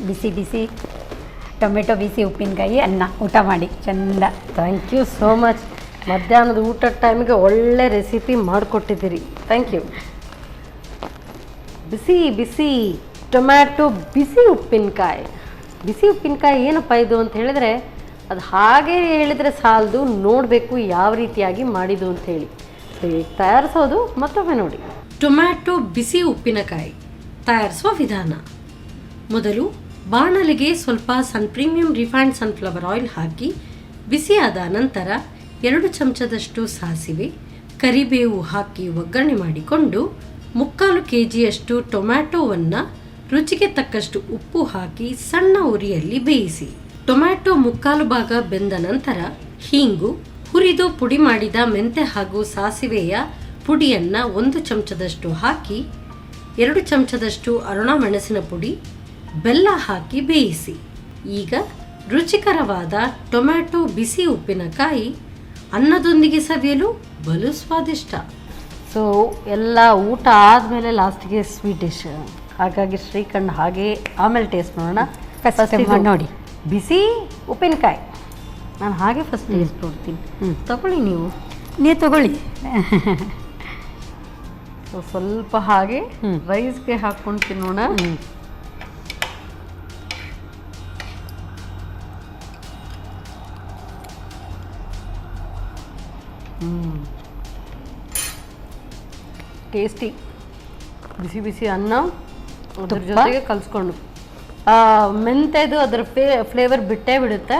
ಬಿಸಿ ಬಿಸಿ ಟೊಮೆಟೊ ಬಿಸಿ ಉಪ್ಪಿನಕಾಯಿ ಅನ್ನ, ಊಟ ಮಾಡಿ ಚಂದ. Thank you so much. ಮಧ್ಯಾಹ್ನದ ಊಟದ ಟೈಮಿಗೆ ಒಳ್ಳೆ ರೆಸಿಪಿ ಮಾಡಿಕೊಟ್ಟಿದ್ದೀರಿ, ಥ್ಯಾಂಕ್ ಯು. ಬಿಸಿ ಬಿಸಿ ಟೊಮ್ಯಾಟೊ ಬಿಸಿ ಉಪ್ಪಿನಕಾಯಿ. ಬಿಸಿ ಉಪ್ಪಿನಕಾಯಿ ಏನಪ್ಪ ಇದು ಅಂತ ಹೇಳಿದರೆ, ಅದು ಹಾಗೆ ಹೇಳಿದರೆ ಸಾಲದು, ನೋಡಬೇಕು ಯಾವ ರೀತಿಯಾಗಿ ಮಾಡಿದ್ದು ಅಂತ ಹೇಳಿ. ತಯಾರಿಸೋದು ಮತ್ತೊಮ್ಮೆ ನೋಡಿ. ಟೊಮ್ಯಾಟೊ ಬಿಸಿ ಉಪ್ಪಿನಕಾಯಿ ತಯಾರಿಸುವ ವಿಧಾನ. ಮೊದಲು ಬಾಣಲೆಗೆ ಸ್ವಲ್ಪ ಪ್ರೀಮಿಯಂ ರಿಫೈನ್ಡ್ ಸನ್ಫ್ಲವರ್ ಆಯಿಲ್ ಹಾಕಿ ಬಿಸಿಯಾದ ನಂತರ 2 ಚಮಚದಷ್ಟು ಸಾಸಿವೆ, ಕರಿಬೇವು ಹಾಕಿ ಒಗ್ಗರಣೆ ಮಾಡಿಕೊಂಡು 3/4 kgಯಷ್ಟು ಟೊಮ್ಯಾಟೊವನ್ನು ರುಚಿಗೆ ತಕ್ಕಷ್ಟು ಉಪ್ಪು ಹಾಕಿ ಸಣ್ಣ ಉರಿಯಲ್ಲಿ ಬೇಯಿಸಿ. ಟೊಮ್ಯಾಟೊ 3/4 ಭಾಗ ಬೆಂದ ನಂತರ ಹೀಂಗು, ಹುರಿದು ಪುಡಿ ಮಾಡಿದ ಮೆಂತೆ ಹಾಗೂ ಸಾಸಿವೆಯ ಪುಡಿಯನ್ನು 1 ಚಮಚದಷ್ಟು ಹಾಕಿ 2 ಚಮಚದಷ್ಟು ಅರಣ ಮೆಣಸಿನ ಪುಡಿ, ಬೆಲ್ಲ ಹಾಕಿ ಬೇಯಿಸಿ. ಈಗ ರುಚಿಕರವಾದ ಟೊಮ್ಯಾಟೊ ಬಿಸಿ ಉಪ್ಪಿನಕಾಯಿ ಅನ್ನದೊಂದಿಗೆ ಸವಿಯಲು ಬಲು ಸ್ವಾದಿಷ್ಟ. ಸೊ ಎಲ್ಲ ಊಟ ಆದಮೇಲೆ ಲಾಸ್ಟಿಗೆ ಸ್ವೀಟ್ ಡಿಶ್, ಹಾಗಾಗಿ ಶ್ರೀಖಂಡ್ ಹಾಗೆ ಆಮೇಲೆ ಟೇಸ್ಟ್ ಮಾಡೋಣ. ಫಸ್ಟ್ ನೋಡಿ ಬಿಸಿ ಉಪ್ಪಿನಕಾಯಿ, ನಾನು ಹಾಗೆ ಫಸ್ಟ್ ಟೇಸ್ಟ್ ನೋಡ್ತೀನಿ. ತಗೊಳ್ಳಿ, ನೀವು ತಗೊಳ್ಳಿ. ಸೊ ಸ್ವಲ್ಪ ಹಾಗೆ ರೈಸ್ಗೆ ಹಾಕ್ಕೊಂಡು ತಿನ್ನೋಣ. ಟೇಸ್ಟಿ ಬಿಸಿ ಬಿಸಿ ಅನ್ನ ಅದ್ರ ಜೊತೆಗೆ ಕಲಿಸ್ಕೊಂಡು, ಮೆಂತೆದು ಅದರ ಫ್ಲೇವರ್ ಬಿಟ್ಟೇ ಬಿಡುತ್ತೆ.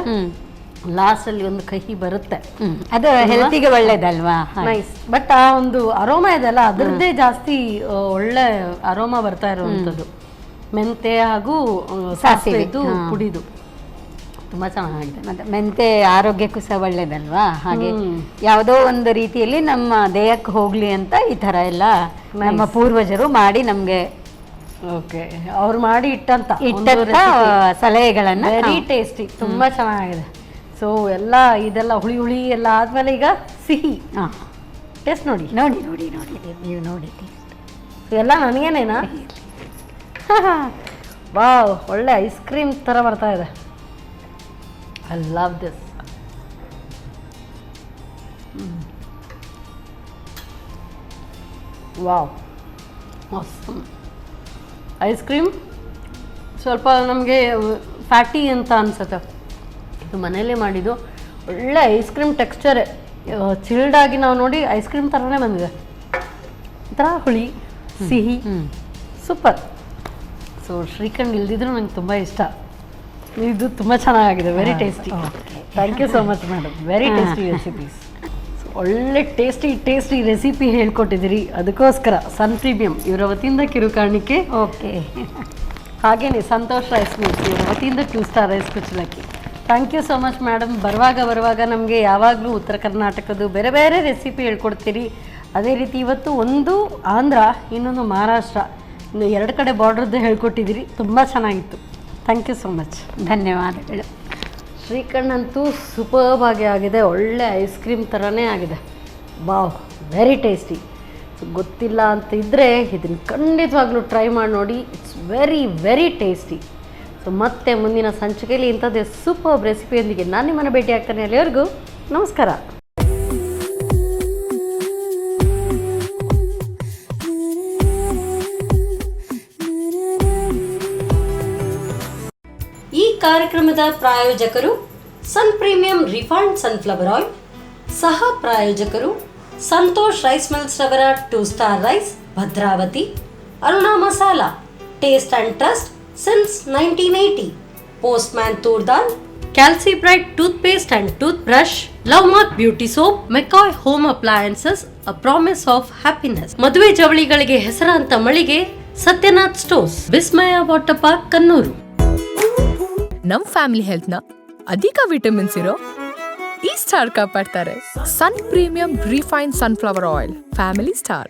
ಲಾಸ್ಟಲ್ಲಿ ಒಂದು ಕಹಿ ಬರುತ್ತೆ, ಅದು ಹೆಲ್ತಿಗೆ ಒಳ್ಳೇದಲ್ವಾ. ನೈಸ್. ಬಟ್ ಆ ಒಂದು ಅರೋಮಾ ಇದೆಲ್ಲ ಅದರದ್ದೇ ಜಾಸ್ತಿ ಒಳ್ಳೆ ಅರೋಮಾ ಬರ್ತಾ ಇರುವಂಥದ್ದು, ಮೆಂತೆ ಹಾಗೂ ಸಾಸಿವೆದು ಪುಡಿದು ತುಂಬ ಚೆನ್ನಾಗಿದೆ. ಮತ್ತು ಮೆಂತೆ ಆರೋಗ್ಯಕ್ಕೂ ಸಹ ಒಳ್ಳೇದಲ್ವಾ. ಹಾಗೆ ಯಾವುದೋ ಒಂದು ರೀತಿಯಲ್ಲಿ ನಮ್ಮ ದೇಹಕ್ಕೆ ಹೋಗಲಿ ಅಂತ ಈ ಥರ ಎಲ್ಲ ನಮ್ಮ ಪೂರ್ವಜರು ಮಾಡಿ ನಮಗೆ ಅವ್ರು ಮಾಡಿ ಇಟ್ಟಂತ ಸಲಹೆಗಳನ್ನು. ವೆರಿ ಟೇಸ್ಟಿ, ತುಂಬ ಚೆನ್ನಾಗಿದೆ. ಸೊ ಎಲ್ಲ ಇದೆಲ್ಲ ಹುಳಿ ಹುಳಿ ಎಲ್ಲ ಆದಮೇಲೆ ಈಗ ಸಿಹಿ ಟೇಸ್ಟ್ ನೋಡಿ ನೋಡಿ ನೋಡಿ ನೋಡಿ ನೀವು ನೋಡಿ ಟೇಸ್ಟ್. ಎಲ್ಲ ನನಗೇನೇನಾ? ವಾವ್, ಒಳ್ಳೆ ಐಸ್ ಕ್ರೀಮ್ ಥರ ಬರ್ತಾ ಇದೆ. I love this. Wow, awesome. Ice cream ಸ್ವಲ್ಪ ನಮಗೆ ಫ್ಯಾಟಿ ಅಂತ ಅನ್ಸುತ್ತೆ. ಇದು ಮನೆಯಲ್ಲೇ ಮಾಡಿದ್ದು ಒಳ್ಳೆ ಐಸ್ ಕ್ರೀಮ್ ಟೆಕ್ಸ್ಚರೇ, ಚಿಲ್ಡಾಗಿ ನಾವು ನೋಡಿ ಐಸ್ ಕ್ರೀಮ್ ಥರನೇ ಬಂದಿದೆ. ಒಂಥರ ಹುಳಿ ಸಿಹಿ, ಸೂಪರ್. ಸೊ ಶ್ರೀಖಂಡ್ ಇಲ್ದಿದ್ರು ನಂಗೆ ತುಂಬ ಇಷ್ಟ. ಇದು ತುಂಬ ಚೆನ್ನಾಗಿದೆ, very tasty. Thank you so much madam, very tasty recipes. ಒಳ್ಳೆ ಟೇಸ್ಟಿ ರೆಸಿಪಿ ಹೇಳ್ಕೊಟ್ಟಿದ್ದೀರಿ, ಅದಕ್ಕೋಸ್ಕರ ಸನ್ ಪ್ರೀಮಿಯಂ ಇವರ ವತಿಯಿಂದ ಕಿರುಕಾಣಿಕೆ. ಓಕೆ, ಹಾಗೇನೆ ಸಂತೋಷ್ ರೈಸ್ ಮಿಲ್ಸ್ ಇವರ ವತಿಯಿಂದ 2 ಸ್ಟಾರ್ ರೈಸ್ ಕುಚ್ಚಲಕ್ಕಿ. Thank you so much madam. ಬರುವಾಗ ನಮಗೆ ಯಾವಾಗಲೂ ಉತ್ತರ ಕರ್ನಾಟಕದ್ದು ಬೇರೆ ಬೇರೆ ರೆಸಿಪಿ ಹೇಳ್ಕೊಡ್ತೀರಿ, ಅದೇ ರೀತಿ ಇವತ್ತು ಒಂದು ಆಂಧ್ರ, ಇನ್ನೊಂದು ಮಹಾರಾಷ್ಟ್ರ, ಇನ್ನು 2 ಕಡೆ ಬಾರ್ಡ್ರದ್ದು ಹೇಳ್ಕೊಟ್ಟಿದ್ದೀರಿ. ತುಂಬ ಚೆನ್ನಾಗಿತ್ತು. Thank you so much. ಧನ್ಯವಾದಗಳು. ಶ್ರೀಖಂಡ್ ಅಂತೂ ಸೂಪರ್ಬ್ ಆಗಿ ಆಗಿದೆ. ಒಳ್ಳೆ ಐಸ್ ಕ್ರೀಮ್ ಥರನೇ ಆಗಿದೆ. Wow, very tasty. ಗೊತ್ತಿಲ್ಲ ಅಂತ ಇದ್ದರೆ ಇದನ್ನು ಖಂಡಿತವಾಗ್ಲೂ ಟ್ರೈ ಮಾಡಿ ನೋಡಿ. It's very very tasty. So ಮತ್ತೆ ಮುಂದಿನ ಸಂಚಿಕೆಯಲ್ಲಿ ಇಂಥದ್ದೇ ಸೂಪರ್ಬ್ ರೆಸಿಪಿಯೊಂದಿಗೆ ನಾನು ನಿಮ್ಮನ್ನು ಭೇಟಿ ಆಗ್ತಾನೆ. ಅಲ್ಲಿವರೆಗೂ ನಮಸ್ಕಾರ. ಈ ಕಾರ್ಯಕ್ರಮದ ಪ್ರಾಯೋಜಕರು Sun premium refined sunflower oil, ಸಹ ಪ್ರಾಯೋಜಕರು ಸಂತೋಷ್ ರೈಸ್ ಮಿಲ್ಸ್ ರವರ 2 star rice, Bhadravati, Aruna masala, taste and trust since 1980, postman toor dal, calci bright tooth paste and tooth brush, love mark beauty soap, McCoy home appliances, a promise of happiness, ಮದುವೆ ಜವಳಿಗಳಿಗೆ ಹೆಸರಾಂತ ಮಳಿಗೆ Satyanath stores, Vismaya water park, Kannur. ನಮ್ family health ನ ಅಧಿಕ vitamins ಇರೋ ಈ star ಕಾಪಾಡ್ತಾರೆ. Sun premium refine sunflower oil, family star.